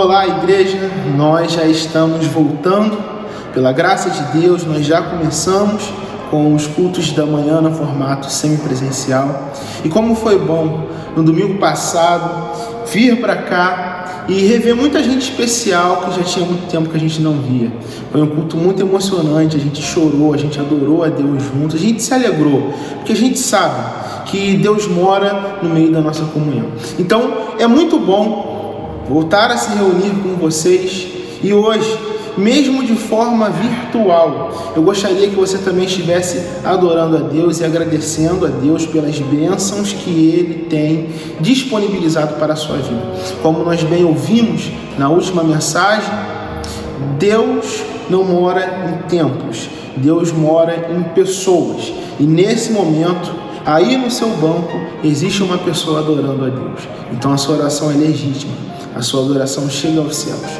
Olá, igreja, nós já estamos voltando, pela graça de Deus, nós já começamos com os cultos da manhã no formato semipresencial. E como foi bom no domingo passado vir para cá e rever muita gente especial que já tinha muito tempo que a gente não via. Foi um culto muito emocionante, a gente chorou, a gente adorou a Deus juntos, a gente se alegrou, porque a gente sabe que Deus mora no meio da nossa comunhão. Então é muito bom voltar a se reunir com vocês, e hoje, mesmo de forma virtual, eu gostaria que você também estivesse adorando a Deus e agradecendo a Deus pelas bênçãos que Ele tem disponibilizado para a sua vida. Como nós bem ouvimos na última mensagem, Deus não mora em templos, Deus mora em pessoas, e nesse momento, aí no seu banco, existe uma pessoa adorando a Deus. Então a sua oração é legítima, a sua adoração chega aos céus.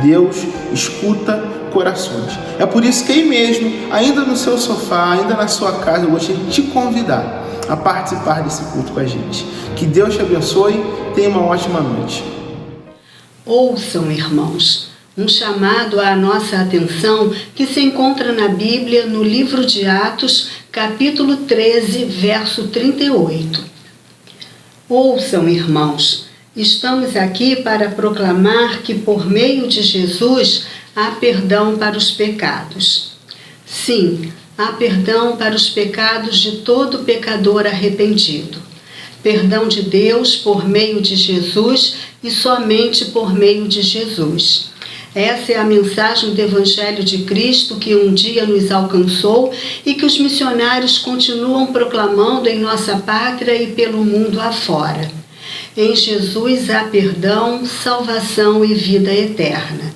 Deus escuta corações. É por isso que aí mesmo, ainda no seu sofá, ainda na sua casa, eu gostaria de te convidar a participar desse culto com a gente. Que Deus te abençoe, tenha uma ótima noite. Ouçam, irmãos, um chamado à nossa atenção que se encontra na Bíblia, no livro de Atos, capítulo 13, verso 38. Ouçam, irmãos, estamos aqui para proclamar que por meio de Jesus há perdão para os pecados. Sim, há perdão para os pecados de todo pecador arrependido. Perdão de Deus por meio de Jesus e somente por meio de Jesus. Essa é a mensagem do Evangelho de Cristo que um dia nos alcançou e que os missionários continuam proclamando em nossa pátria e pelo mundo afora. Em Jesus há perdão, salvação e vida eterna.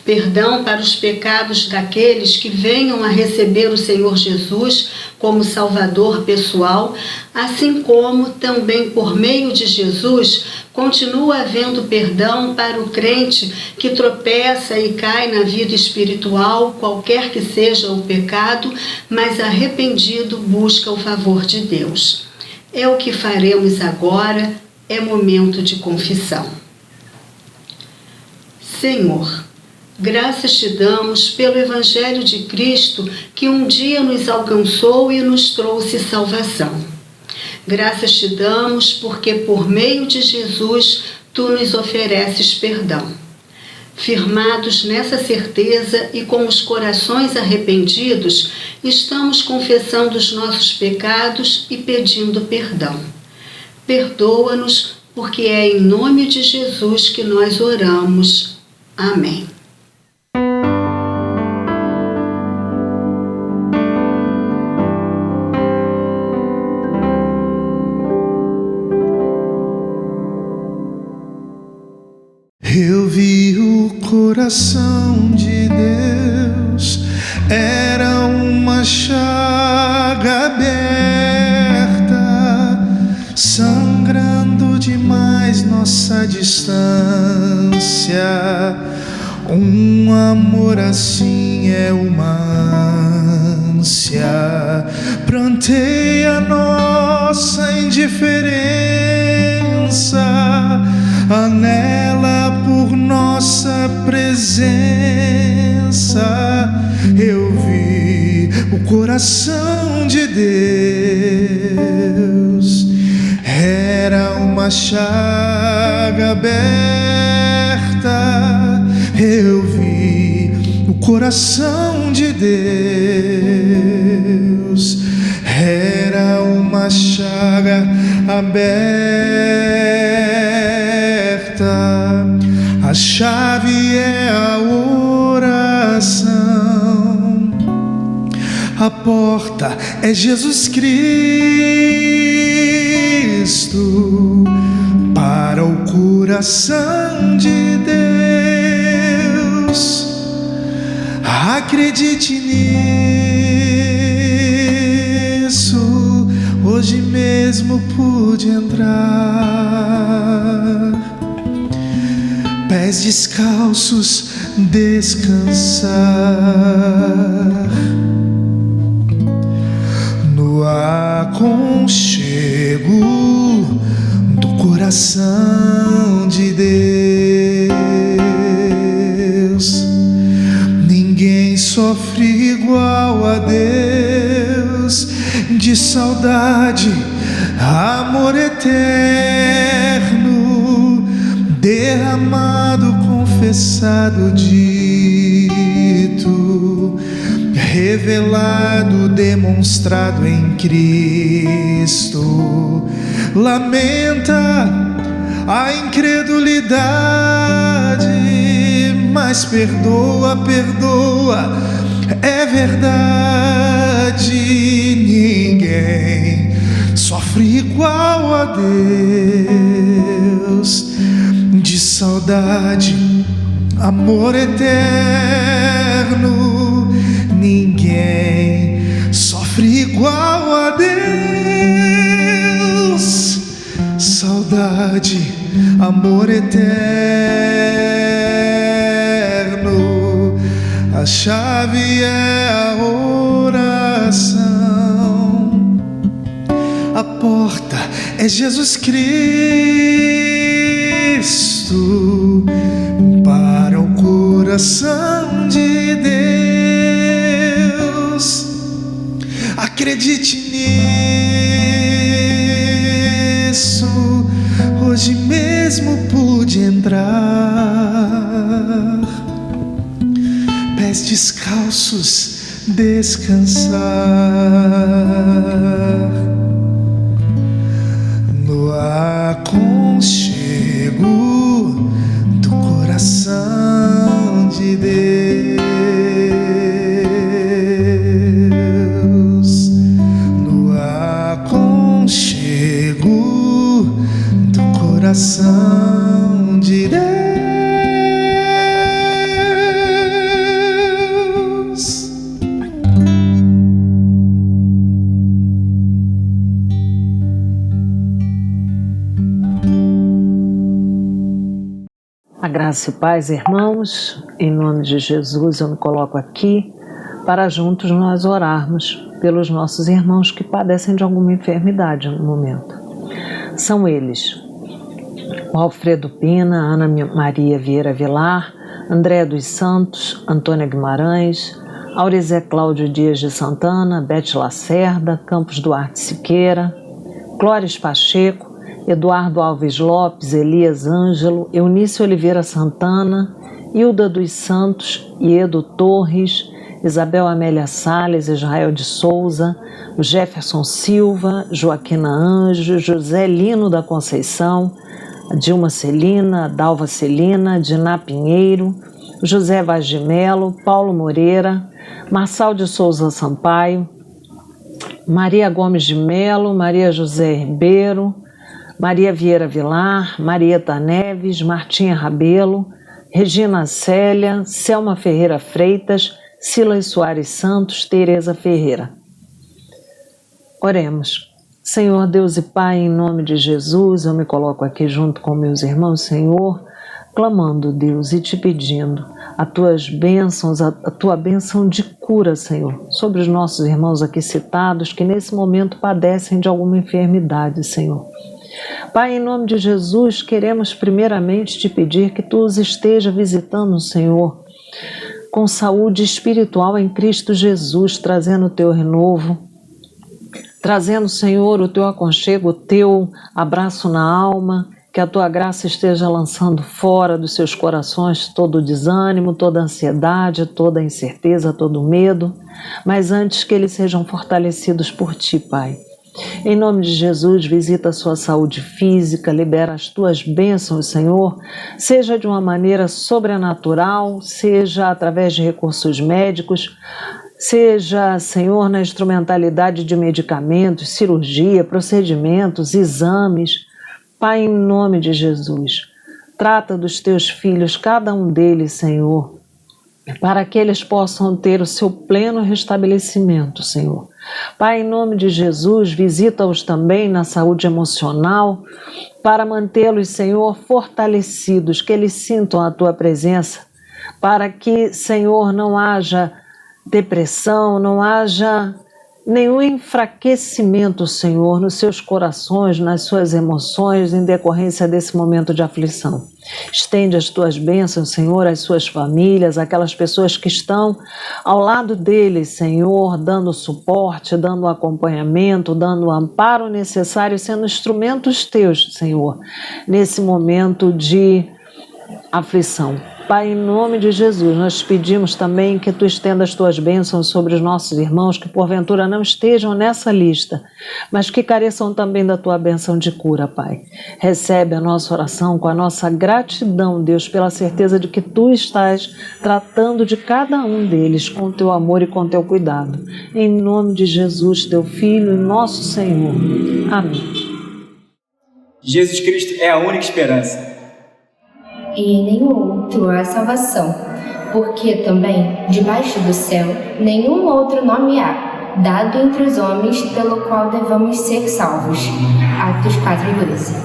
Perdão para os pecados daqueles que venham a receber o Senhor Jesus como Salvador pessoal, assim como também por meio de Jesus continua havendo perdão para o crente que tropeça e cai na vida espiritual, qualquer que seja o pecado, mas arrependido busca o favor de Deus. É o que faremos agora, é momento de confissão. Senhor, graças te damos pelo Evangelho de Cristo que um dia nos alcançou e nos trouxe salvação. Graças te damos porque por meio de Jesus tu nos ofereces perdão. Firmados nessa certeza e com os corações arrependidos, estamos confessando os nossos pecados e pedindo perdão. Perdoa-nos, porque é em nome de Jesus que nós oramos. Amém. Eu vi o coração de Deus, era uma chaga aberta, sangrando demais nossa distância. Um amor assim é uma ânsia, pranteia nossa indiferença, anela por nossa presença. Eu vi o coração de Deus, era uma chaga aberta. Eu vi o coração de Deus, era uma chaga aberta. A chave é a oração, a porta é Jesus Cristo para o coração de Deus. Acredite nisso, hoje mesmo pude entrar, pés descalços descansar no aconchego do coração de Deus. de saudade, amor eterno, derramado, confessado, dito, revelado, demonstrado em Cristo. Lamenta a incredulidade, mas perdoa, perdoa, é verdade. Ninguém sofre igual a Deus. De saudade, amor eterno, ninguém sofre igual a Deus. Saudade, amor eterno, a chave é a oração, a porta é Jesus Cristo para o coração de Deus. Acredite nisso, hoje mesmo pude entrar, pés descalços, descansar no aconchego do coração de Deus, no aconchego do coração de Deus. A graça e paz, irmãos, em nome de Jesus eu me coloco aqui para juntos nós orarmos pelos nossos irmãos que padecem de alguma enfermidade no momento. São eles: o Alfredo Pina, Ana Maria Vieira Vilar, André dos Santos, Antônia Guimarães, Aurizé Cláudio Dias de Santana, Bete Lacerda, Campos Duarte Siqueira, Clóris Pacheco, Eduardo Alves Lopes, Elias Ângelo, Eunice Oliveira Santana, Hilda dos Santos, Iedo Torres, Isabel Amélia Salles, Israel de Souza, Jefferson Silva, Joaquina Anjo, José Lino da Conceição, Dilma Celina, Dalva Celina, Diná Pinheiro, José Vaz de Melo, Paulo Moreira, Marçal de Souza Sampaio, Maria Gomes de Melo, Maria José Ribeiro, Maria Vieira Vilar, Marieta Neves, Martinha Rabelo, Regina Célia, Selma Ferreira Freitas, Silas Soares Santos, Tereza Ferreira. Oremos. Senhor Deus e Pai, em nome de Jesus, eu me coloco aqui junto com meus irmãos, Senhor, clamando, Deus, e te pedindo as tuas bênçãos, a tua bênção de cura, Senhor, sobre os nossos irmãos aqui citados que nesse momento padecem de alguma enfermidade, Senhor. Pai, em nome de Jesus, queremos primeiramente te pedir que tu os esteja visitando, Senhor, com saúde espiritual em Cristo Jesus, trazendo o teu renovo, trazendo, Senhor, o teu aconchego, o teu abraço na alma, que a tua graça esteja lançando fora dos seus corações todo o desânimo, toda a ansiedade, toda a incerteza, todo o medo, mas antes que eles sejam fortalecidos por ti, Pai. Em nome de Jesus, visita a sua saúde física, libera as tuas bênçãos, Senhor, seja de uma maneira sobrenatural, seja através de recursos médicos, seja, Senhor, na instrumentalidade de medicamentos, cirurgia, procedimentos, exames. Pai, em nome de Jesus, trata dos teus filhos, cada um deles, Senhor, para que eles possam ter o seu pleno restabelecimento, Senhor. Pai, em nome de Jesus, visita-os também na saúde emocional, para mantê-los, Senhor, fortalecidos, que eles sintam a tua presença, para que, Senhor, não haja depressão, não haja nenhum enfraquecimento, Senhor, nos seus corações, nas suas emoções, em decorrência desse momento de aflição. Estende as tuas bênçãos, Senhor, às suas famílias, aquelas pessoas que estão ao lado deles, Senhor, dando suporte, dando acompanhamento, dando o amparo necessário, sendo instrumentos teus, Senhor, nesse momento de aflição. Pai, em nome de Jesus, nós pedimos também que Tu estenda as Tuas bênçãos sobre os nossos irmãos que porventura não estejam nessa lista, mas que careçam também da Tua bênção de cura, Pai. Recebe a nossa oração com a nossa gratidão, Deus, pela certeza de que Tu estás tratando de cada um deles com o Teu amor e com o Teu cuidado. Em nome de Jesus, Teu Filho e nosso Senhor. Amém. Jesus Cristo é a única esperança. E em nenhum outro há salvação, porque também, debaixo do céu, nenhum outro nome há, dado entre os homens, pelo qual devamos ser salvos. Atos 4:12.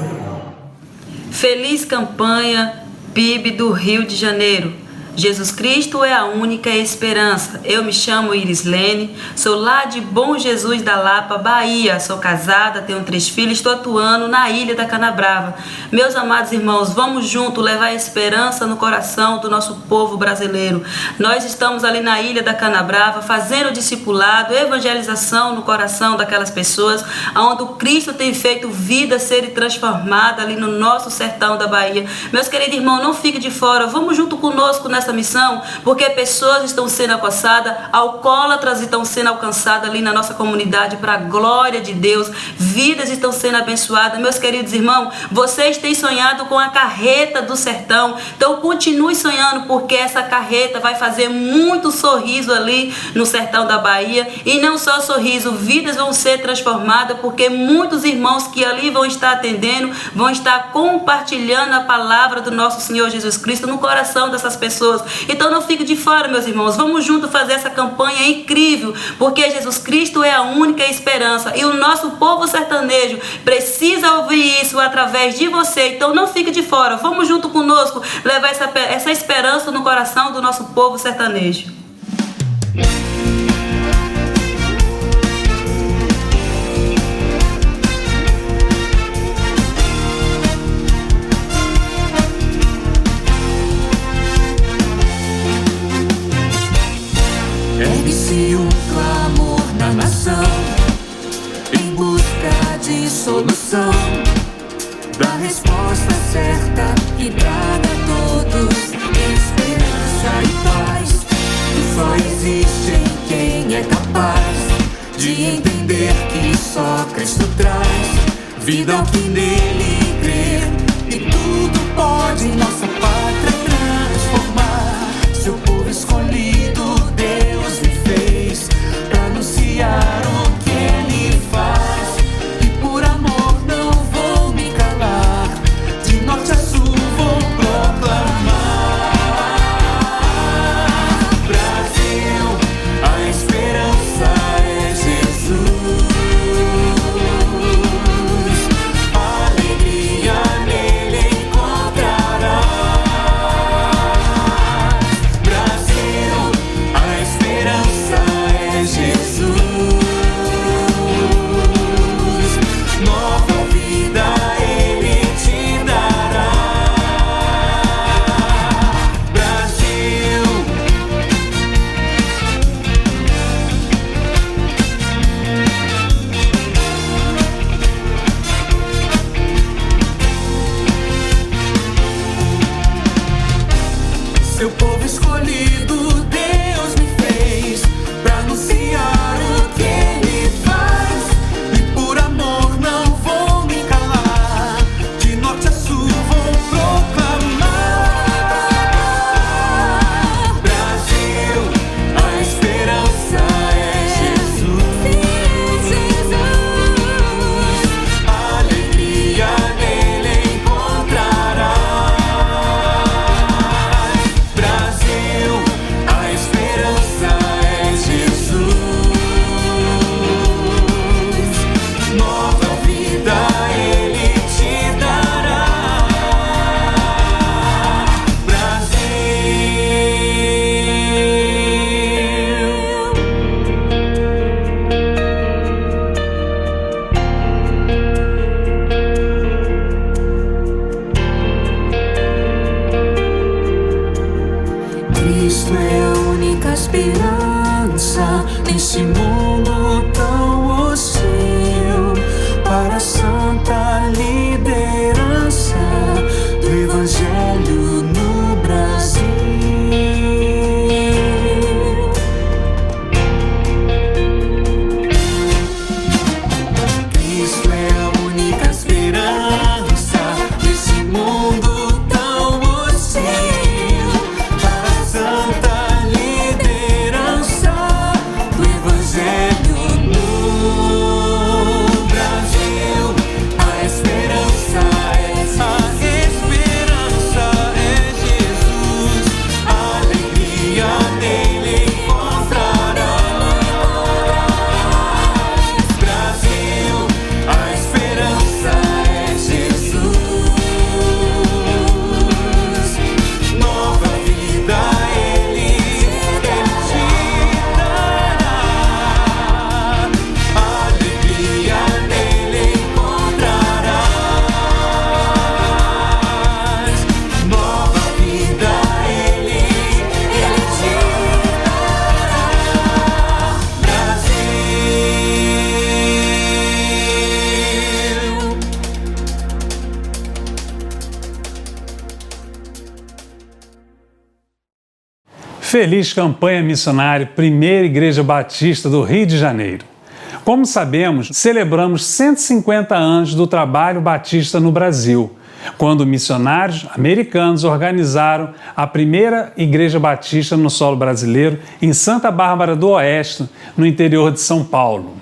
Feliz campanha, PIB do Rio de Janeiro. Jesus Cristo é a única esperança. Eu me chamo Irislene, sou lá de Bom Jesus da Lapa, Bahia. Sou casada, tenho 3 filhos, estou atuando na Ilha da Canabrava. Meus amados irmãos, vamos juntos levar a esperança no coração do nosso povo brasileiro. Nós estamos ali na Ilha da Canabrava, fazendo discipulado, evangelização no coração daquelas pessoas, onde o Cristo tem feito vida ser transformada ali no nosso sertão da Bahia. Meus queridos irmãos, não fique de fora, vamos junto conosco nessa missão, porque pessoas estão sendo acossadas, alcoólatras estão sendo alcançadas ali na nossa comunidade para a glória de Deus, vidas estão sendo abençoadas. Meus queridos irmãos, vocês têm sonhado com a carreta do sertão, então continue sonhando, porque essa carreta vai fazer muito sorriso ali no sertão da Bahia, e não só sorriso, vidas vão ser transformadas, porque muitos irmãos que ali vão estar atendendo, vão estar compartilhando a palavra do nosso Senhor Jesus Cristo no coração dessas pessoas. Então não fique de fora, meus irmãos, vamos juntos fazer essa campanha incrível, porque Jesus Cristo é a única esperança, e o nosso povo sertanejo precisa ouvir isso através de você. Então não fique de fora, vamos junto conosco levar essa esperança no coração do nosso povo sertanejo. Ergue-se um clamor na nação, em busca de solução, da resposta certa que traga a todos esperança e paz. E só existe em quem é capaz de entender que só Cristo traz vida ao que nele crer, e tudo pode nossa pátria transformar. Seu povo escolhido Deus me fez pra anunciar o que Ele faz, e por amor não vou me calar, de norte a sul vou proclamar. Brasil, a esperança é Jesus, alegria nele encontrará. Feliz campanha missionária, Primeira Igreja Batista do Rio de Janeiro. Como sabemos, celebramos 150 anos do trabalho batista no Brasil, quando missionários americanos organizaram a primeira Igreja Batista no solo brasileiro em Santa Bárbara do Oeste, no interior de São Paulo.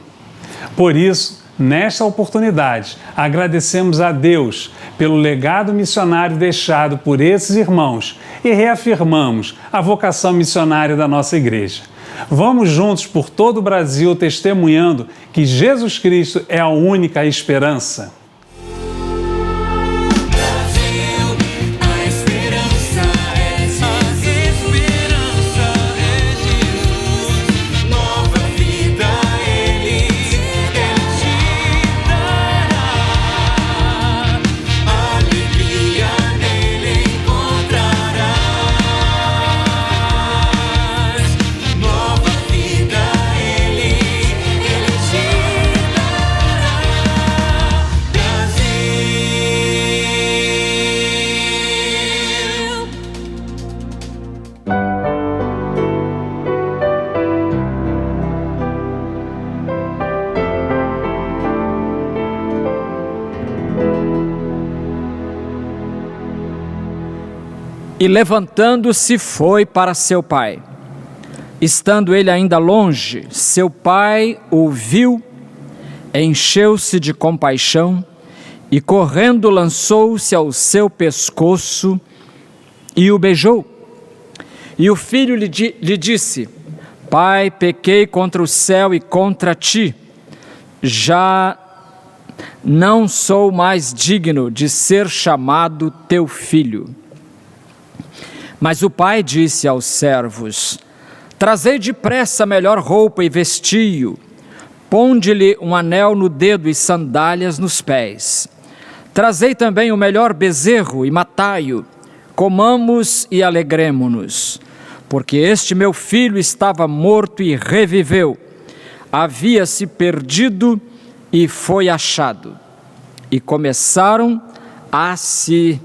Por isso, nesta oportunidade, agradecemos a Deus pelo legado missionário deixado por esses irmãos e reafirmamos a vocação missionária da nossa igreja. Vamos juntos por todo o Brasil testemunhando que Jesus Cristo é a única esperança. E levantando-se foi para seu pai. Estando ele ainda longe, seu pai o viu, encheu-se de compaixão e correndo lançou-se ao seu pescoço e o beijou. E o filho lhe disse: Pai, pequei contra o céu e contra ti, já não sou mais digno de ser chamado teu filho. Mas o pai disse aos servos: Trazei depressa a melhor roupa e vestiu, ponde-lhe um anel no dedo e sandálias nos pés. Trazei também o melhor bezerro e matai-o, comamos e alegremo-nos, porque este meu filho estava morto e reviveu, havia se perdido e foi achado. E começaram a se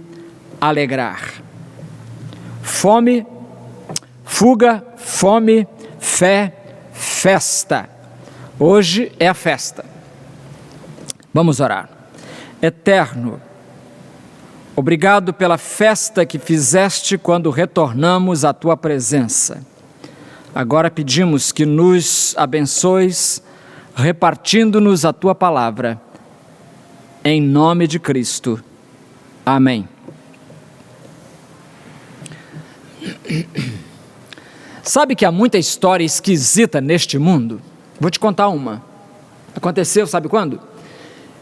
alegrar. Fome, fuga, fome, fé, festa. Hoje é a festa. Vamos orar. Eterno, obrigado pela festa que fizeste quando retornamos à tua presença. Agora pedimos que nos abençoes, repartindo-nos a tua palavra. Em nome de Cristo. Amém. Sabe que há muita história esquisita neste mundo? Vou te contar uma. Aconteceu, sabe quando?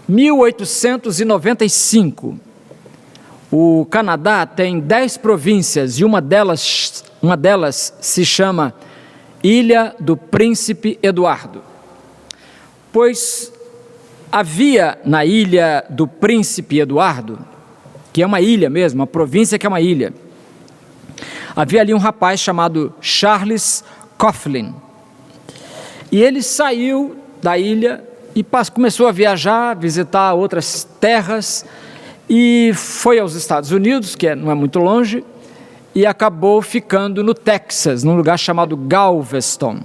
1895. O Canadá tem 10 províncias e uma delas se chama Ilha do Príncipe Eduardo. Pois havia na Ilha do Príncipe Eduardo, que é uma ilha mesmo, uma província que é uma ilha, havia ali um rapaz chamado Charles Coughlin. E ele saiu da ilha e começou a viajar, visitar outras terras, e foi aos Estados Unidos, que não é muito longe, e acabou ficando no Texas, num lugar chamado Galveston.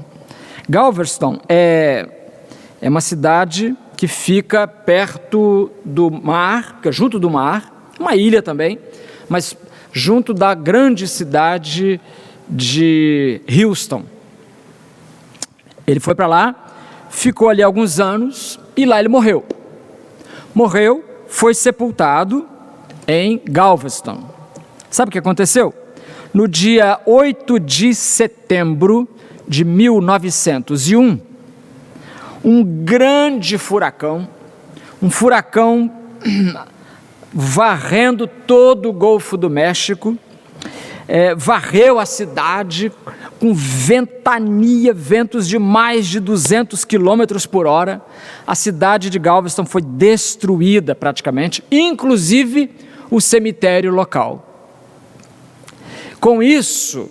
Galveston é uma cidade que fica perto do mar, fica junto do mar, uma ilha também, mas junto da grande cidade de Houston. Ele foi para lá, ficou ali alguns anos e lá ele morreu. Morreu, foi sepultado em Galveston. Sabe o que aconteceu? No dia 8 de setembro de 1901, um grande furacão, varrendo todo o Golfo do México, varreu a cidade com ventania, ventos de mais de 200 km por hora. A cidade de Galveston foi destruída praticamente, inclusive o cemitério local. Com isso,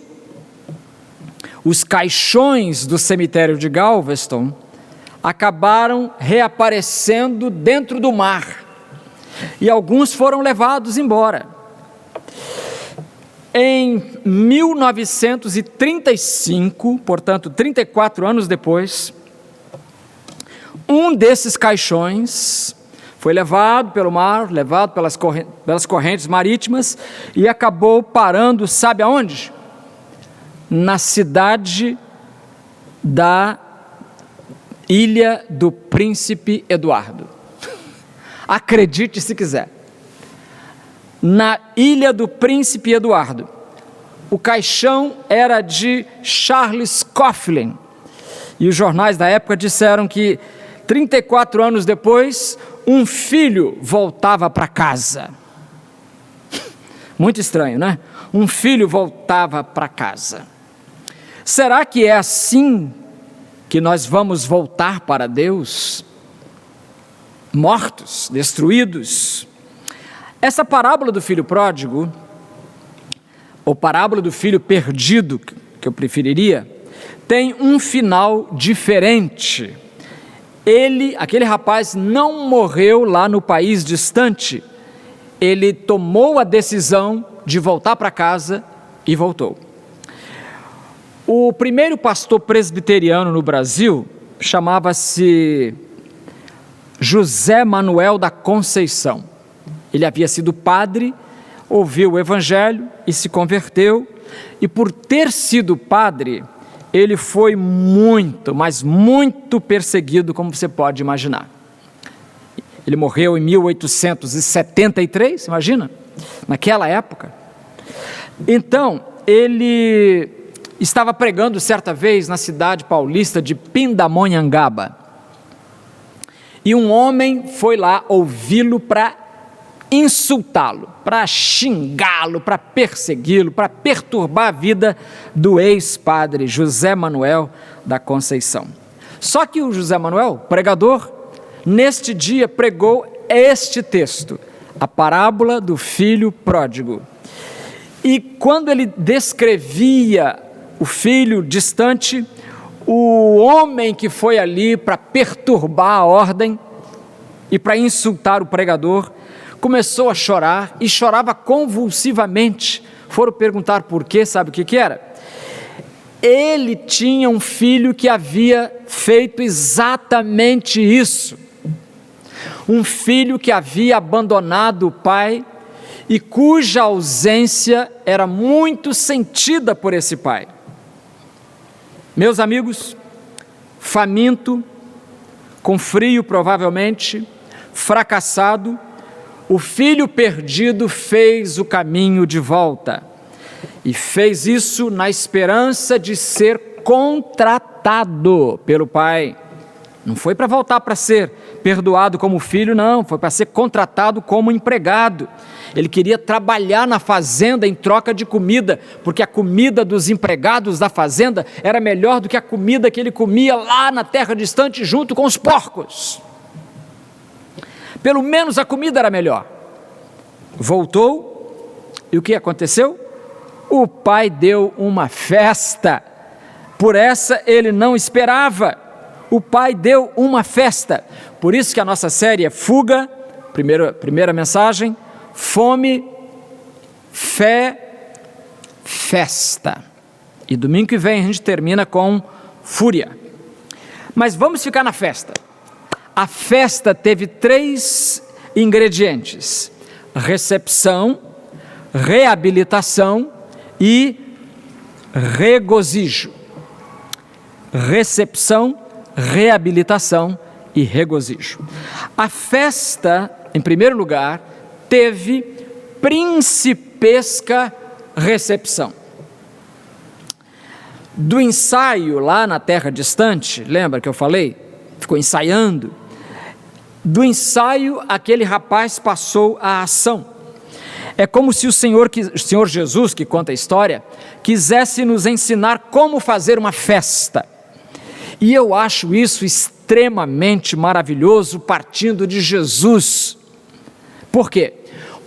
os caixões do cemitério de Galveston acabaram reaparecendo dentro do mar, e alguns foram levados embora. Em 1935, portanto 34 anos depois, um desses caixões foi levado pelo mar, levado pelas correntes marítimas e acabou parando, sabe aonde? Na cidade da Ilha do Príncipe Eduardo. Acredite se quiser. Na Ilha do Príncipe Eduardo. O caixão era de Charles Coughlin. E os jornais da época disseram que 34 anos depois, um filho voltava para casa. Muito estranho, né? Um filho voltava para casa. Será que é assim que nós vamos voltar para Deus? Mortos, destruídos? Essa parábola do filho pródigo, ou parábola do filho perdido, que eu preferiria, tem um final diferente. Aquele rapaz não morreu lá no país distante, ele tomou a decisão de voltar para casa e voltou. O primeiro pastor presbiteriano no Brasil chamava-se José Manuel da Conceição. Ele havia sido padre, ouviu o evangelho e se converteu, e por ter sido padre, ele foi muito, mas muito perseguido, como você pode imaginar. Ele morreu em 1873, imagina, naquela época. Então, ele estava pregando certa vez na cidade paulista de Pindamonhangaba, e um homem foi lá ouvi-lo para insultá-lo, para xingá-lo, para persegui-lo, para perturbar a vida do ex-padre José Manuel da Conceição. Só que o José Manuel, pregador, neste dia pregou este texto, a parábola do filho pródigo. E quando ele descrevia o filho distante, o homem que foi ali para perturbar a ordem e para insultar o pregador, começou a chorar e chorava convulsivamente. Foram perguntar por quê, sabe o que era? Ele tinha um filho que havia feito exatamente isso. Um filho que havia abandonado o pai e cuja ausência era muito sentida por esse pai. Meus amigos, faminto, com frio provavelmente, fracassado, o filho perdido fez o caminho de volta e fez isso na esperança de ser contratado pelo pai. Não foi para voltar para ser perdoado como filho, não, foi para ser contratado como empregado. Ele queria trabalhar na fazenda em troca de comida, porque a comida dos empregados da fazenda era melhor do que a comida que ele comia lá na terra distante junto com os porcos. Pelo menos a comida era melhor. Voltou, e o que aconteceu? O pai deu uma festa, por essa ele não esperava. O pai deu uma festa, por isso que a nossa série é Fuga, primeira mensagem, Fome, Fé, Festa. E domingo que vem a gente termina com Fúria. Mas vamos ficar na festa. A festa teve 3 ingredientes: recepção, reabilitação e regozijo. Recepção, reabilitação e regozijo. A festa, em primeiro lugar, teve principesca recepção. Do ensaio lá na terra distante, lembra que eu falei? Ficou ensaiando. Do ensaio, aquele rapaz passou à ação. É como se o Senhor Jesus, que conta a história, quisesse nos ensinar como fazer uma festa. E eu acho isso extremamente maravilhoso, partindo de Jesus. Por quê?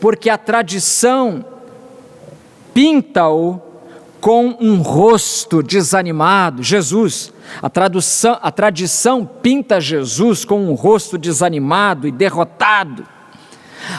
Porque a tradição pinta-o com um rosto desanimado. Jesus, a tradição pinta Jesus com um rosto desanimado e derrotado.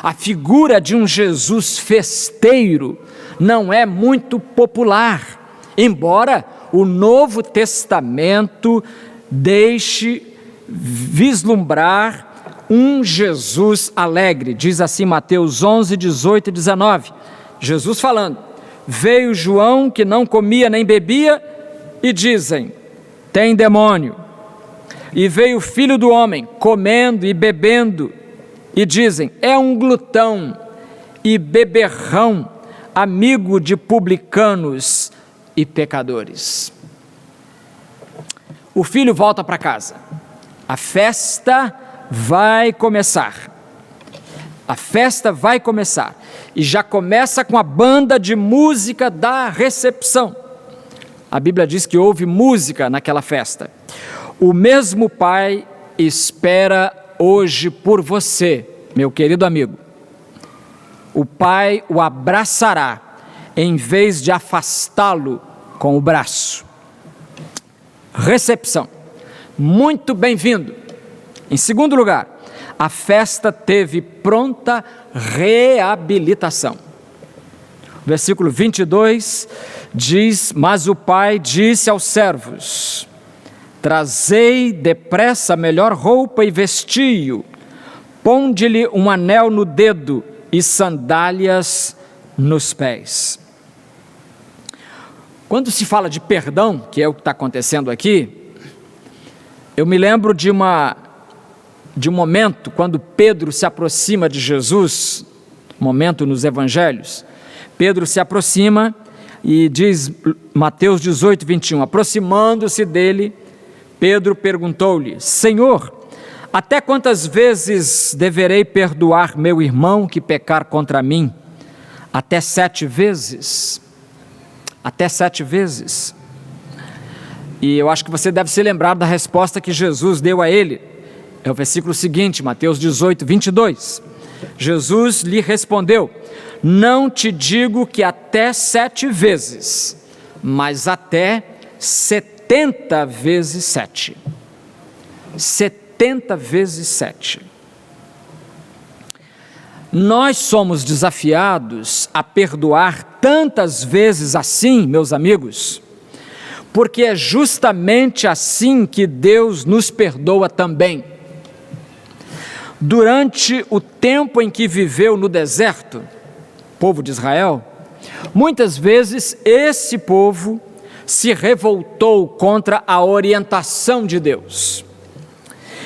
A figura de um Jesus festeiro não é muito popular, embora o Novo Testamento deixe vislumbrar um Jesus alegre. Diz assim Mateus 11, 18 e 19, Jesus falando: veio João, que não comia nem bebia, e dizem, tem demônio. E veio o Filho do Homem, comendo e bebendo, e dizem, é um glutão e beberrão, amigo de publicanos e pecadores. O filho volta para casa. A festa vai começar. A festa vai começar. E já começa com a banda de música da recepção. A Bíblia diz que houve música naquela festa. O mesmo Pai espera hoje por você, meu querido amigo. O Pai o abraçará, em vez de afastá-lo com o braço. Recepção. Muito bem-vindo. Em segundo lugar, a festa teve pronta reabilitação. Versículo 22 diz, mas o pai disse aos servos, trazei depressa a melhor roupa e vestiu, ponde-lhe um anel no dedo e sandálias nos pés. Quando se fala de perdão, que é o que está acontecendo aqui, eu me lembro de um momento quando Pedro se aproxima de Jesus, momento nos evangelhos. Pedro se aproxima e diz, Mateus 18, 21, aproximando-se dele, Pedro perguntou-lhe, Senhor, até quantas vezes deverei perdoar meu irmão que pecar contra mim? Até 7 vezes? Até 7 vezes. E eu acho que você deve se lembrar da resposta que Jesus deu a ele. É o versículo seguinte, Mateus 18, 22. Jesus lhe respondeu, não te digo que até 7 vezes, mas até 70 vezes 7. 70 vezes 7. Nós somos desafiados a perdoar tantas vezes assim, meus amigos, porque é justamente assim que Deus nos perdoa também. Durante o tempo em que viveu no deserto, povo de Israel, muitas vezes esse povo se revoltou contra a orientação de Deus.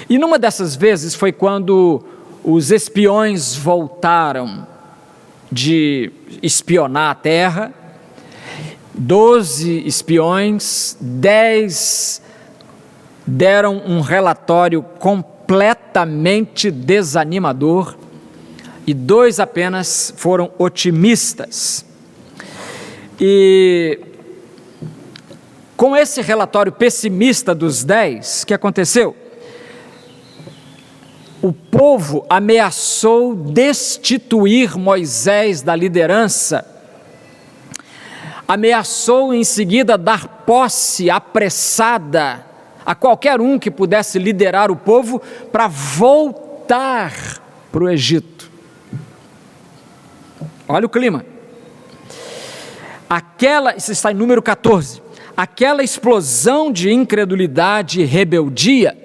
E numa dessas vezes foi quando os espiões voltaram de espionar a terra, 12 espiões, 10 deram um relatório completamente desanimador e 2 apenas foram otimistas. E com esse relatório pessimista dos 10, o que aconteceu? O povo ameaçou destituir Moisés da liderança, ameaçou em seguida dar posse apressada a qualquer um que pudesse liderar o povo para voltar para o Egito. Olha o clima. Isso está em número 14, aquela explosão de incredulidade e rebeldia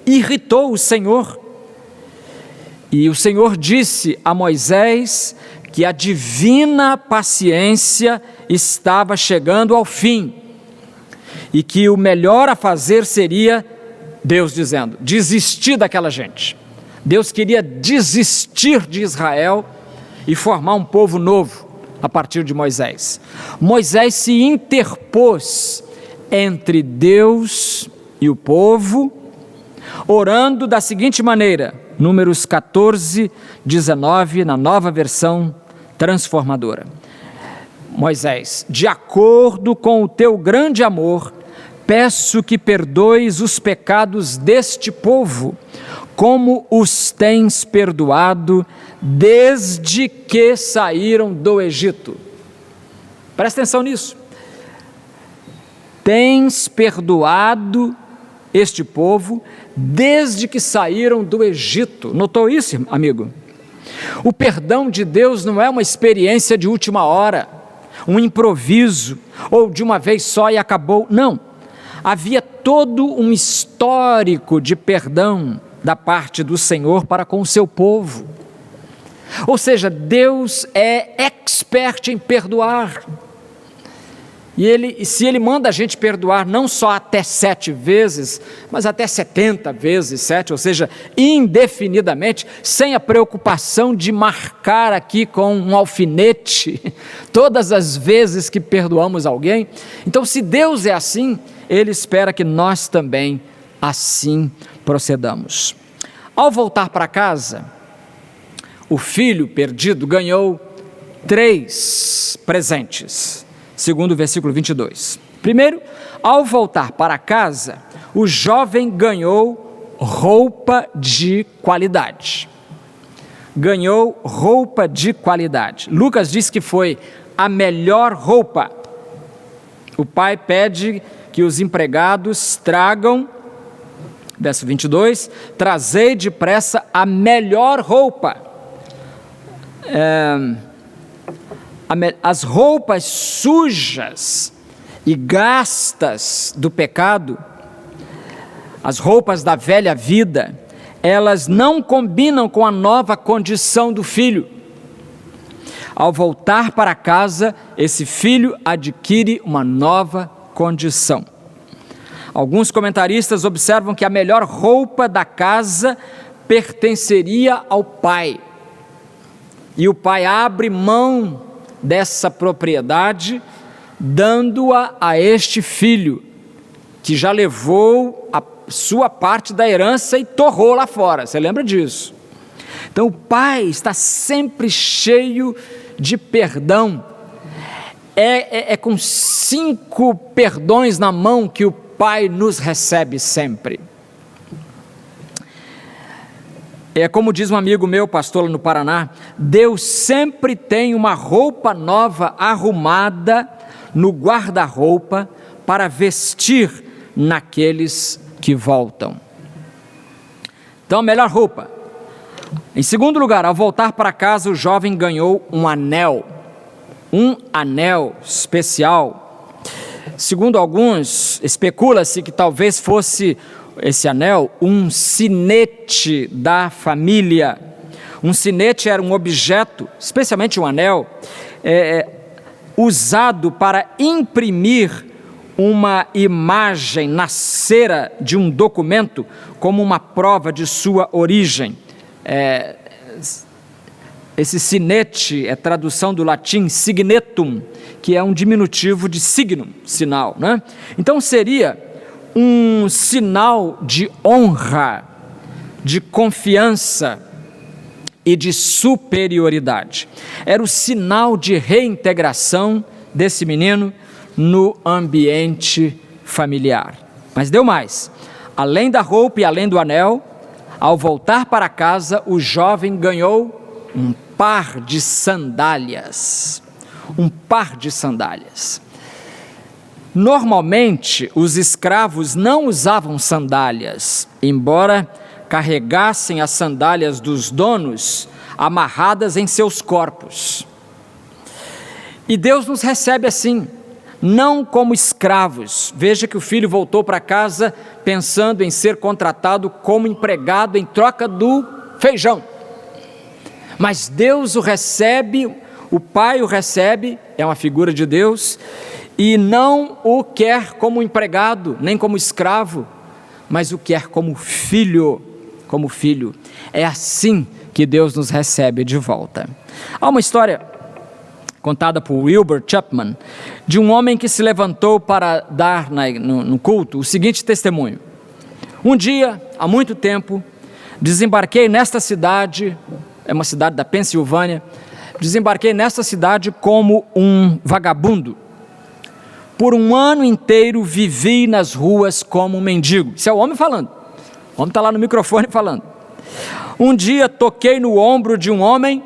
irritou o Senhor. E o Senhor disse a Moisés que a divina paciência estava chegando ao fim e que o melhor a fazer seria, Deus dizendo, desistir daquela gente. Deus queria desistir de Israel e formar um povo novo a partir de Moisés. Moisés se interpôs entre Deus e o povo, orando da seguinte maneira, Números 14, 19, na nova versão transformadora. Moisés, de acordo com o teu grande amor, peço que perdoes os pecados deste povo, como os tens perdoado desde que saíram do Egito. Presta atenção nisso. Tens perdoado este povo desde que saíram do Egito. Notou isso, amigo? O perdão de Deus não é uma experiência de última hora, um improviso, ou de uma vez só e acabou. Não. Havia todo um histórico de perdão da parte do Senhor para com o seu povo. Ou seja, Deus é expert em perdoar. E se Ele manda a gente perdoar não só até 7 vezes, mas até 70 vezes 7, ou seja, indefinidamente, sem a preocupação de marcar aqui com um alfinete todas as vezes que perdoamos alguém. Então, se Deus é assim, Ele espera que nós também assim procedamos. Ao voltar para casa, o filho perdido ganhou 3 presentes. Segundo o versículo 22. Primeiro, ao voltar para casa, o jovem ganhou roupa de qualidade. Ganhou roupa de qualidade. Lucas diz que foi a melhor roupa. O pai pede que os empregados tragam, verso 22, trazei depressa a melhor roupa. As roupas sujas e gastas do pecado, as roupas da velha vida, elas não combinam com a nova condição do filho. Ao voltar para casa, esse filho adquire uma nova condição. Alguns comentaristas observam que a melhor roupa da casa pertenceria ao pai. E o pai abre mão dessa propriedade, dando-a a este filho, que já levou a sua parte da herança e torrou lá fora. Você lembra disso? Então o pai está sempre cheio de perdão. É com 5 perdões na mão que o pai nos recebe sempre. É como diz um amigo meu, pastor lá no Paraná, Deus sempre tem uma roupa nova arrumada no guarda-roupa para vestir naqueles que voltam. Então, a melhor roupa. Em segundo lugar, ao voltar para casa, o jovem ganhou um anel especial. Segundo alguns, especula-se que talvez fosse esse anel um sinete da família. Um sinete era um objeto, especialmente um anel, usado para imprimir uma imagem na cera de um documento como uma prova de sua origem. Esse sinete é tradução do latim signetum, que é um diminutivo de signum, sinal, né? Então seria um sinal de honra, de confiança e de superioridade. Era o sinal de reintegração desse menino no ambiente familiar. Mas deu mais. Além da roupa e além do anel, ao voltar para casa, o jovem ganhou um par de sandálias. Um par de sandálias. Normalmente, os escravos não usavam sandálias, embora carregassem as sandálias dos donos amarradas em seus corpos. E Deus nos recebe assim, não como escravos. Veja que o filho voltou para casa pensando em ser contratado como empregado em troca do feijão. Mas Deus o recebe, o pai o recebe, é uma figura de Deus, e não o quer como empregado, nem como escravo, mas o quer como filho, como filho. É assim que Deus nos recebe de volta. Há uma história contada por Wilbur Chapman, de um homem que se levantou para dar no culto o seguinte testemunho: um dia, há muito tempo, desembarquei nesta cidade, é uma cidade da Pensilvânia, desembarquei nesta cidade como um vagabundo. Por um ano inteiro vivi nas ruas como um mendigo. Isso é o homem falando. O homem está lá no microfone falando. Um dia toquei no ombro de um homem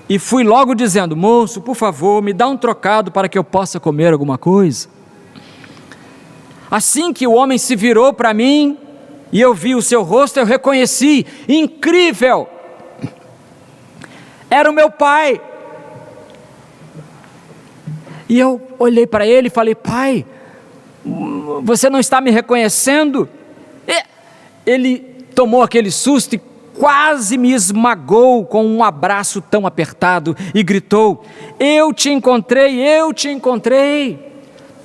e fui logo dizendo: moço, por favor, me dá um trocado para que eu possa comer alguma coisa. Assim que o homem se virou para mim e eu vi o seu rosto, eu reconheci. Incrível! Era o meu pai. E eu olhei para ele e falei: pai, você não está me reconhecendo? Ele tomou aquele susto e quase me esmagou com um abraço tão apertado e gritou: eu te encontrei,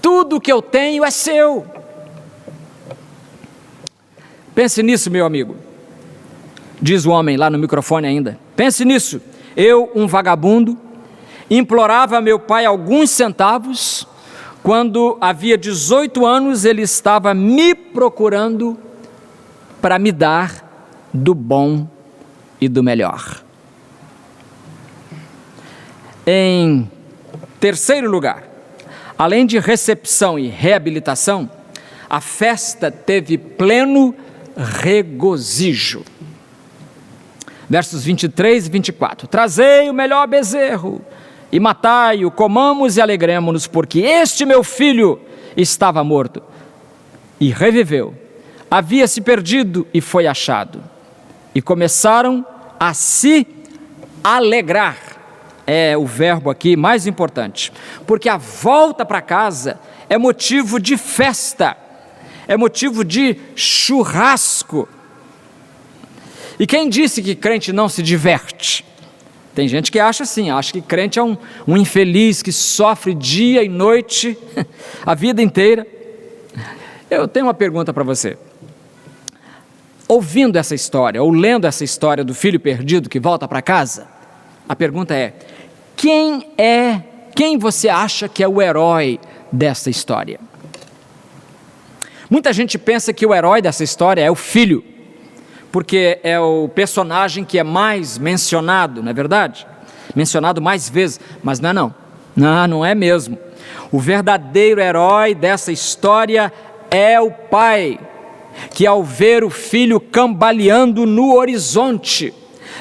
tudo que eu tenho é seu. Pense nisso, meu amigo, diz o homem lá no microfone ainda. Pense nisso, eu, um vagabundo, implorava a meu pai alguns centavos. Quando havia 18 anos, ele estava me procurando para me dar do bom e do melhor. Em terceiro lugar, além de recepção e reabilitação, a festa teve pleno regozijo. Versos 23 e 24. Trazei o melhor bezerro e matai-o, comamos e alegremo-nos, porque este meu filho estava morto e reviveu, havia se perdido e foi achado. E começaram a se alegrar. É o verbo aqui mais importante, porque a volta para casa é motivo de festa, é motivo de churrasco. E quem disse que crente não se diverte? Tem gente que acha assim, acha que crente é um infeliz que sofre dia e noite, a vida inteira. Eu tenho uma pergunta para você. Ouvindo essa história, ou lendo essa história do filho perdido que volta para casa, a pergunta é: quem você acha que é o herói dessa história? Muita gente pensa que o herói dessa história é o filho, porque é o personagem que é mais mencionado, não é verdade? Mencionado mais vezes, mas não é mesmo. O verdadeiro herói dessa história é o pai, que ao ver o filho cambaleando no horizonte,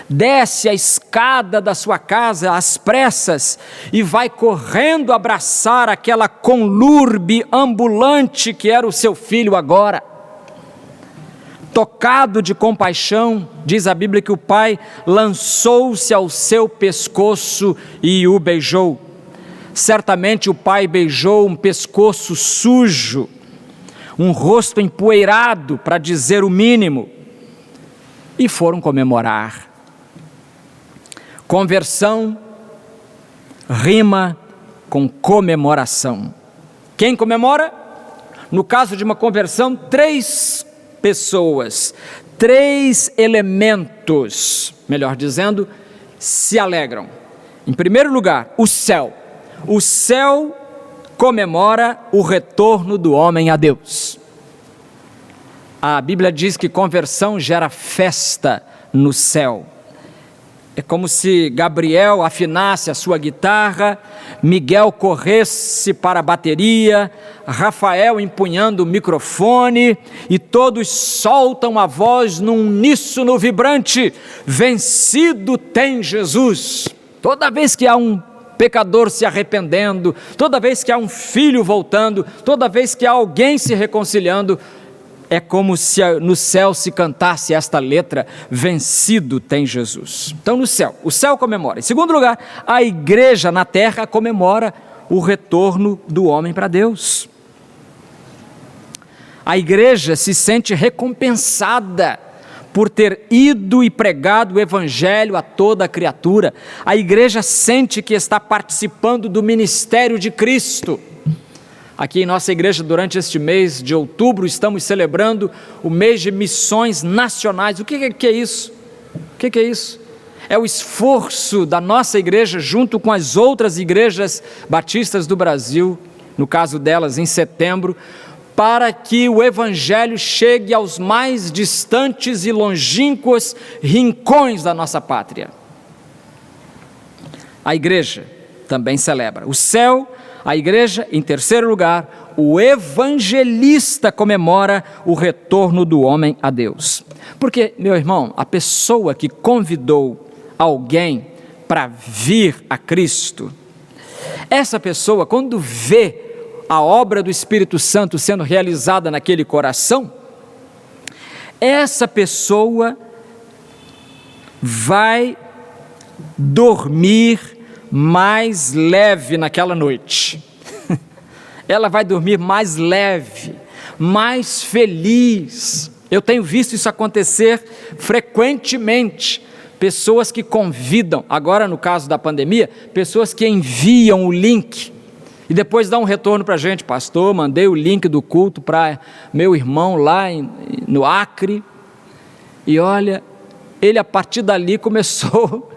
desce a escada da sua casa às pressas e vai correndo abraçar aquela conlurbe ambulante que era o seu filho agora. Tocado de compaixão, diz a Bíblia que o pai lançou-se ao seu pescoço e o beijou. Certamente o pai beijou um pescoço sujo, um rosto empoeirado, para dizer o mínimo, e foram comemorar. Conversão rima com comemoração. Quem comemora? No caso de uma conversão, 3 pessoas, 3 elementos, melhor dizendo, se alegram. Em primeiro lugar, o céu. O céu comemora o retorno do homem a Deus. A Bíblia diz que conversão gera festa no céu. É como se Gabriel afinasse a sua guitarra, Miguel corresse para a bateria, Rafael empunhando o microfone, e todos soltam a voz num uníssono vibrante: vencido tem Jesus. Toda vez que há um pecador se arrependendo, toda vez que há um filho voltando, toda vez que há alguém se reconciliando, é como se no céu se cantasse esta letra: vencido tem Jesus. Então no céu, o céu comemora. Em segundo lugar, a igreja na terra comemora o retorno do homem para Deus. A igreja se sente recompensada por ter ido e pregado o evangelho a toda a criatura. A igreja sente que está participando do ministério de Cristo. Aqui em nossa igreja, durante este mês de outubro, estamos celebrando o mês de missões nacionais. O que é isso? O que é isso? É o esforço da nossa igreja junto com as outras igrejas batistas do Brasil, no caso delas em setembro, para que o evangelho chegue aos mais distantes e longínquos rincões da nossa pátria. A igreja também celebra. O céu, a igreja, em terceiro lugar, o evangelista comemora o retorno do homem a Deus. Porque, meu irmão, a pessoa que convidou alguém para vir a Cristo, essa pessoa, quando vê a obra do Espírito Santo sendo realizada naquele coração, essa pessoa vai dormir mais leve naquela noite. ela vai dormir mais leve, mais feliz. Eu tenho visto isso acontecer frequentemente. Pessoas que convidam, agora no caso da pandemia, pessoas que enviam o link e depois dão um retorno para a gente. Pastor, mandei o link do culto para meu irmão lá no Acre, e olha, ele a partir dali começou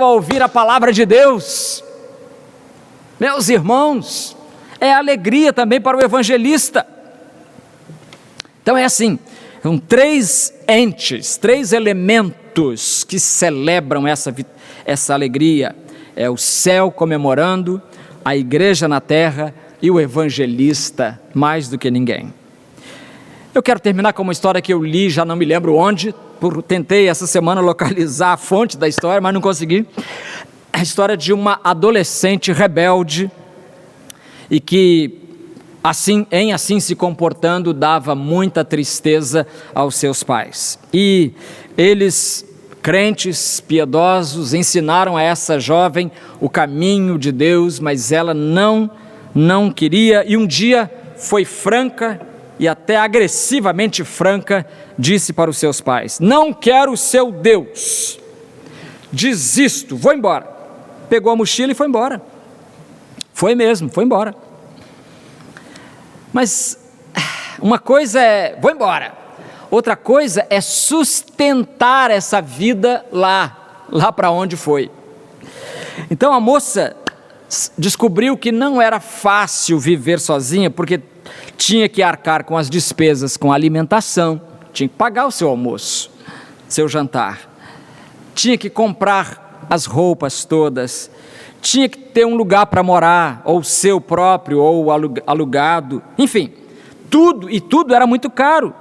a ouvir a palavra de Deus. Meus irmãos, é alegria também para o evangelista. Então é assim, são 3 entes, 3 elementos que celebram essa alegria. É o céu comemorando, a igreja na terra e o evangelista mais do que ninguém. Eu quero terminar com uma história que eu li, já não me lembro onde, tentei essa semana localizar a fonte da história, mas não consegui. A história de uma adolescente rebelde e que, assim se comportando, dava muita tristeza aos seus pais. E eles, crentes piedosos, ensinaram a essa jovem o caminho de Deus, mas ela não queria, e um dia foi franca e até agressivamente franca, disse para os seus pais: não quero o seu Deus, desisto, vou embora. Pegou a mochila e foi embora. Foi mesmo, foi embora. Mas uma coisa é vou embora, outra coisa é sustentar essa vida lá para onde foi. Então a moça descobriu que não era fácil viver sozinha, porque tinha que arcar com as despesas com a alimentação, tinha que pagar o seu almoço, seu jantar, tinha que comprar as roupas todas, tinha que ter um lugar para morar, ou seu próprio, ou alugado, enfim, tudo era muito caro.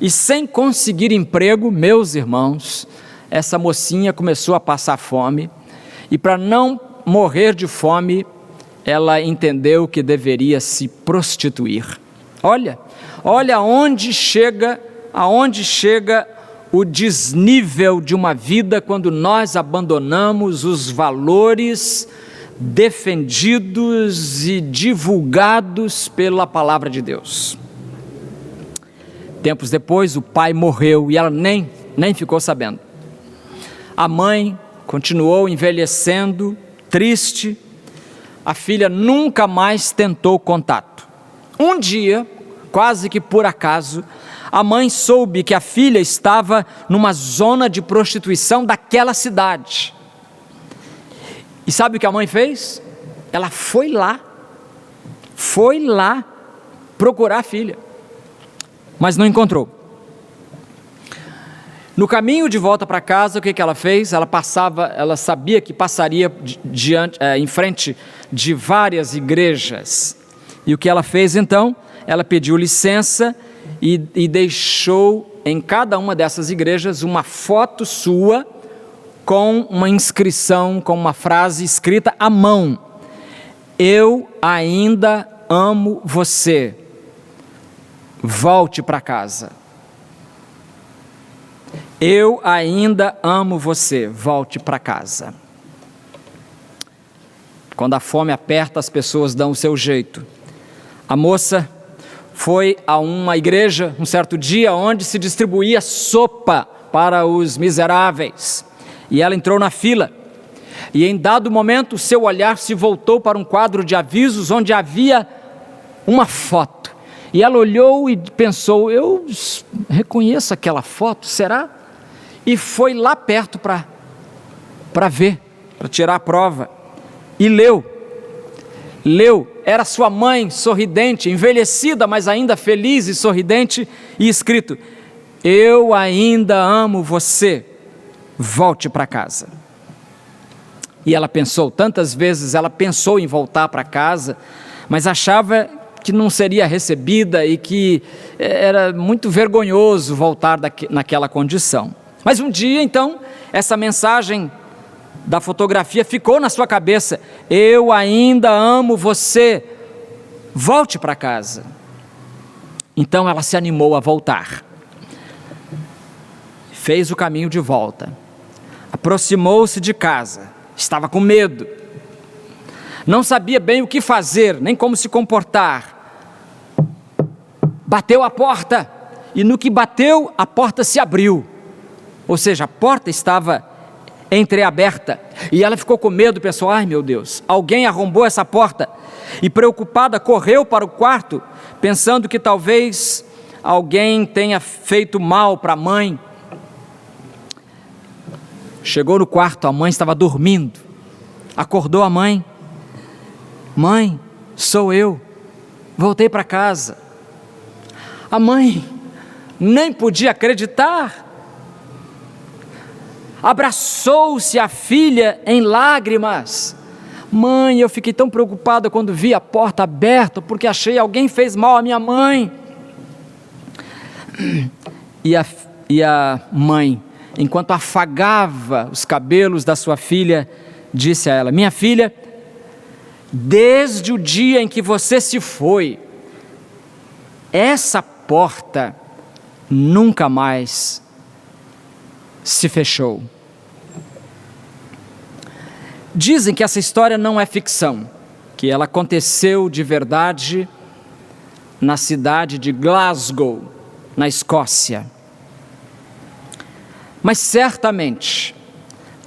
E sem conseguir emprego, meus irmãos, essa mocinha começou a passar fome, e para não morrer de fome, ela entendeu que deveria se prostituir. Olha aonde chega o desnível de uma vida quando nós abandonamos os valores defendidos e divulgados pela palavra de Deus. Tempos depois, o pai morreu e ela nem ficou sabendo. A mãe continuou envelhecendo, triste. A filha nunca mais tentou contato. Um dia, quase que por acaso, a mãe soube que a filha estava numa zona de prostituição daquela cidade. E sabe o que a mãe fez? Ela foi lá procurar a filha, mas não encontrou. No caminho de volta para casa, o que ela fez? Ela sabia que passaria em frente de várias igrejas. E o que ela fez então? Ela pediu licença e deixou em cada uma dessas igrejas uma foto sua com uma inscrição, com uma frase escrita à mão: eu ainda amo você, volte para casa. Eu ainda amo você, volte para casa. Quando a fome aperta, as pessoas dão o seu jeito. A moça foi a uma igreja um certo dia onde se distribuía sopa para os miseráveis, e ela entrou na fila, e em dado momento seu olhar se voltou para um quadro de avisos onde havia uma foto, e ela olhou e pensou: eu reconheço aquela foto, será? E foi lá perto para ver, para tirar a prova, e leu, era sua mãe sorridente, envelhecida, mas ainda feliz e sorridente, e escrito: eu ainda amo você, volte para casa. E ela pensou, tantas vezes ela pensou em voltar para casa, mas achava que não seria recebida e que era muito vergonhoso voltar naquela condição. Mas um dia, então, essa mensagem da fotografia ficou na sua cabeça: eu ainda amo você, volte para casa. Então ela se animou a voltar, fez o caminho de volta, aproximou-se de casa, estava com medo, Não sabia bem o que fazer, nem como se comportar. Bateu a porta, e no que bateu, a porta se abriu. Ou seja, a porta estava entreaberta, e ela ficou com medo, pensou: ai meu Deus, alguém arrombou essa porta. E preocupada, correu para o quarto, pensando que talvez alguém tenha feito mal para a mãe. Chegou no quarto, a mãe estava dormindo. Acordou a mãe: mãe, sou eu, voltei para casa. A mãe nem podia acreditar. Abraçou-se a filha em lágrimas. Mãe, eu fiquei tão preocupada quando vi a porta aberta, porque achei alguém fez mal à minha mãe. E a mãe, enquanto afagava os cabelos da sua filha, disse a ela: minha filha, desde o dia em que você se foi, essa porta nunca mais se fechou. Dizem que essa história não é ficção, que ela aconteceu de verdade na cidade de Glasgow, na Escócia. Mas certamente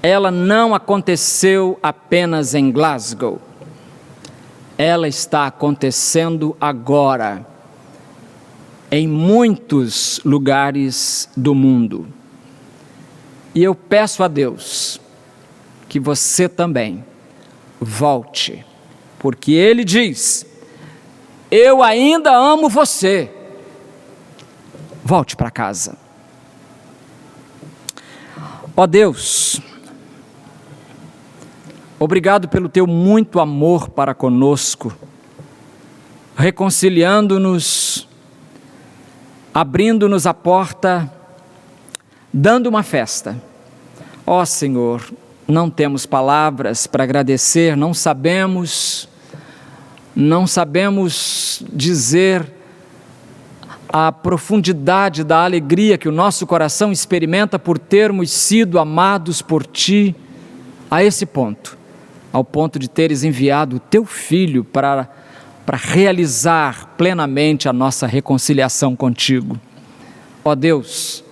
ela não aconteceu apenas em Glasgow. Ela está acontecendo agora em muitos lugares do mundo. E eu peço a Deus que você também volte, porque Ele diz: eu ainda amo você. Volte para casa. Ó Deus, obrigado pelo teu muito amor para conosco, reconciliando-nos, abrindo-nos a porta, dando uma festa. Ó Senhor, não temos palavras para agradecer, não sabemos dizer a profundidade da alegria que o nosso coração experimenta por termos sido amados por Ti a esse ponto, ao ponto de teres enviado o Teu Filho para realizar plenamente a nossa reconciliação contigo. Ó Deus,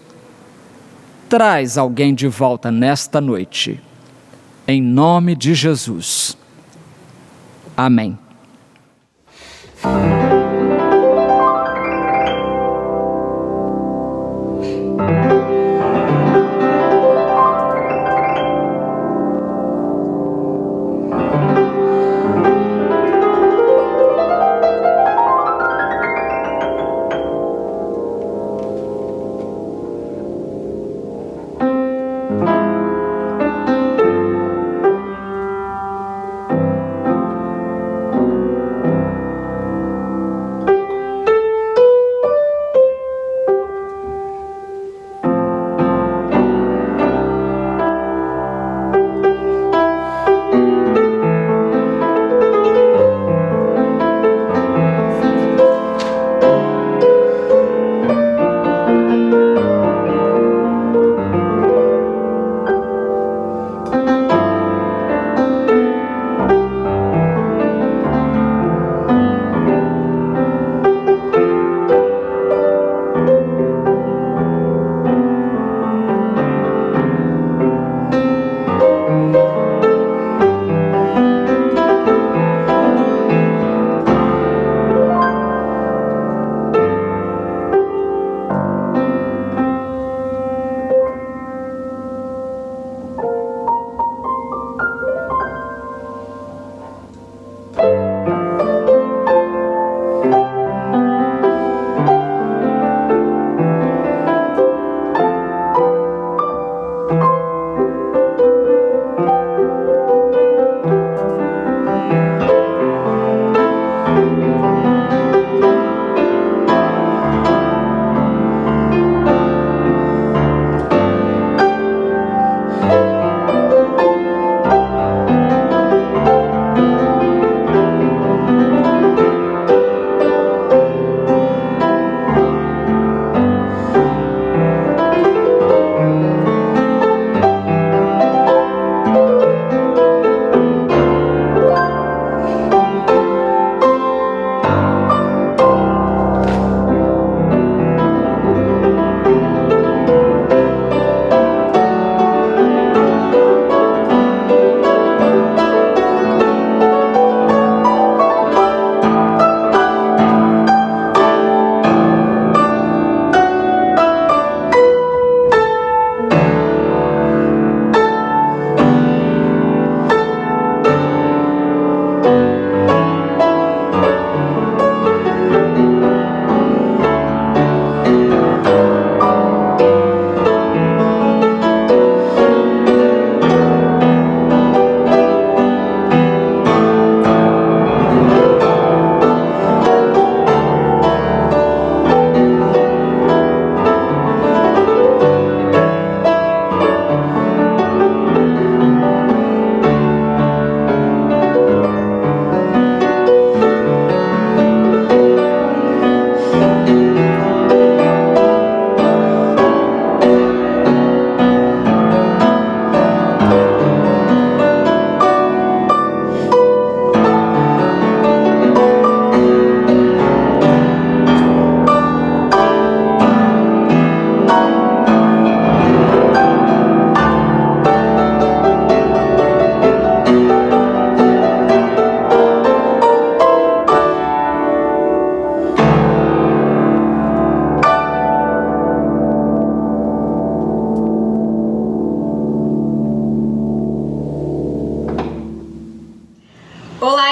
traz alguém de volta nesta noite, em nome de Jesus. Amém.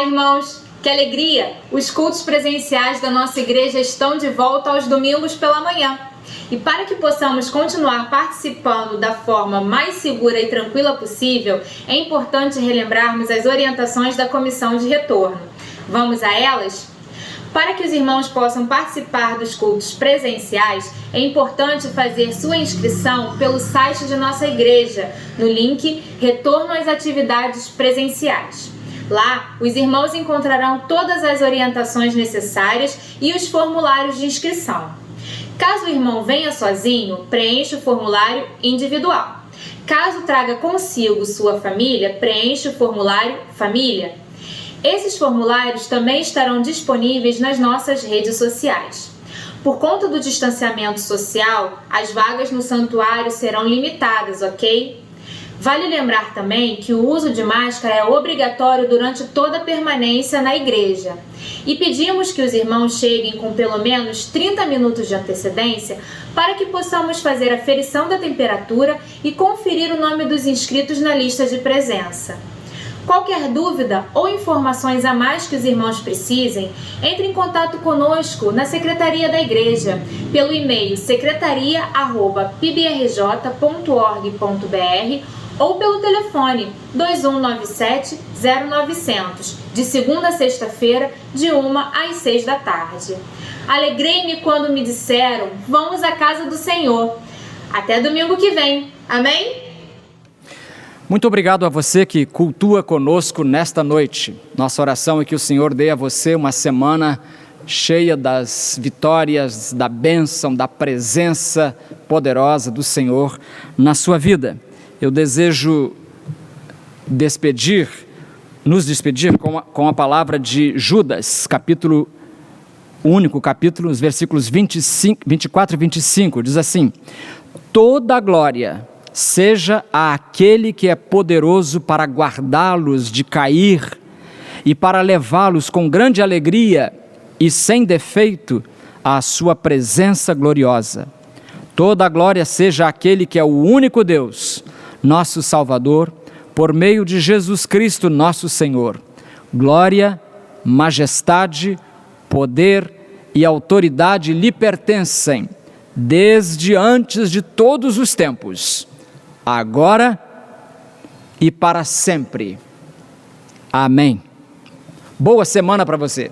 irmãos, que alegria! Os cultos presenciais da nossa igreja estão de volta aos domingos pela manhã. E para que possamos continuar participando da forma mais segura e tranquila possível, é importante relembrarmos as orientações da comissão de retorno. Vamos a elas? Para que os irmãos possam participar dos cultos presenciais, é importante fazer sua inscrição pelo site de nossa igreja, no link Retorno às Atividades Presenciais. Lá, os irmãos encontrarão todas as orientações necessárias e os formulários de inscrição. Caso o irmão venha sozinho, preencha o formulário individual. Caso traga consigo sua família, preencha o formulário família. Esses formulários também estarão disponíveis nas nossas redes sociais. Por conta do distanciamento social, as vagas no santuário serão limitadas, ok? Vale lembrar também que o uso de máscara é obrigatório durante toda a permanência na igreja. E pedimos que os irmãos cheguem com pelo menos 30 minutos de antecedência para que possamos fazer a ferição da temperatura e conferir o nome dos inscritos na lista de presença. Qualquer dúvida ou informações a mais que os irmãos precisem, entre em contato conosco na Secretaria da Igreja, pelo e-mail secretaria@pbrj.org.br ou pelo telefone 2197-0900, de segunda a sexta-feira, de 1 às 6 da tarde. Alegrei-me quando me disseram, vamos à casa do Senhor. Até domingo que vem. Amém? Muito obrigado a você que cultua conosco nesta noite. Nossa oração é que o Senhor dê a você uma semana cheia das vitórias, da bênção, da presença poderosa do Senhor na sua vida. Eu desejo nos despedir com a palavra de Judas, único capítulo, os versículos 24 e 25, diz assim: toda a glória seja àquele que é poderoso para guardá-los de cair e para levá-los com grande alegria e sem defeito à sua presença gloriosa. Toda a glória seja àquele que é o único Deus, nosso Salvador, por meio de Jesus Cristo, nosso Senhor. Glória, majestade, poder e autoridade lhe pertencem, desde antes de todos os tempos, agora e para sempre. Amém. Boa semana para você.